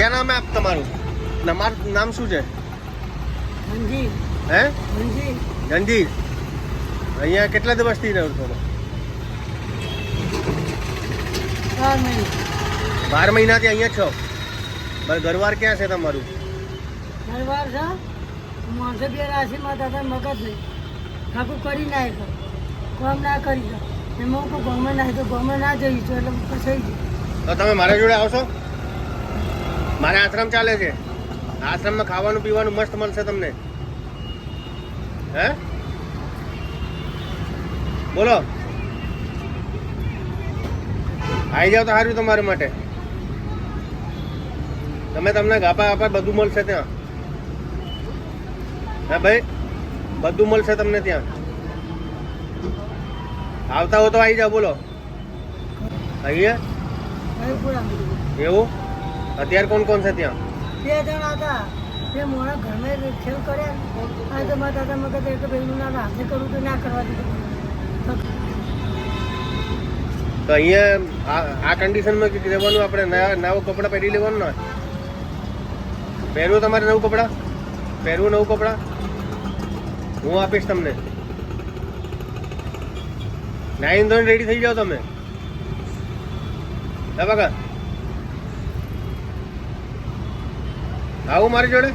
क्या नाम है आप તમારું નામ શું છે? મંજી. હે? મંજી. ગંજી. અહીંયા કેટલા દિવસથી રહો છો? 4 મહિના. 12 મહિનાથી અહીંયા છો. બસ ઘરવાર ક્યાં છે તમારું? ઘરવાર છે માણસો બે રાશિમાં દાદા મગજ નહીં કાકું કરી નાખે કામ ના કરી દો એમાં હું ગમે નાખી તો ગમે ના જઈશું એટલે ફસાઈ ગયું. તો તમે મારા જોડે આવશો? મારે આશ્રમ ચાલે છે. આશ્રમમાં ખાવાનું પીવાનું મસ્ત મળશે તમને. હે બોલો, આવી જાવ તો સારું તમારા માટે. તમને ગાપા આપા બધું મળશે ત્યાં. હા ભાઈ, બધું મળશે તમને ત્યાં. આવતા હો તો આવી જાવ. બોલો અહીંયા એવું. અત્યારે કોણ કોણ છે ત્યાં? 2 જણા હતા. તે મોડા ઘરમાં ખેલ કર્યા આ તો મારા દાદા મગજ એટલે ભાઈનું ના હાથે કરવું તો ના કરવા દીધું. તો અહીંયા આ કન્ડિશનમાં રહેવાનું. આપણે નવા કપડાં પહેરી લેવાનું ને. પહેરવું તમારે નવું કપડાં? પહેરવું નવું કપડાં હું આપીશ તમને. નાઈન ધોઈને રેડી થઈ જાઓ તમે. હે બકા આવું મારી જોડે.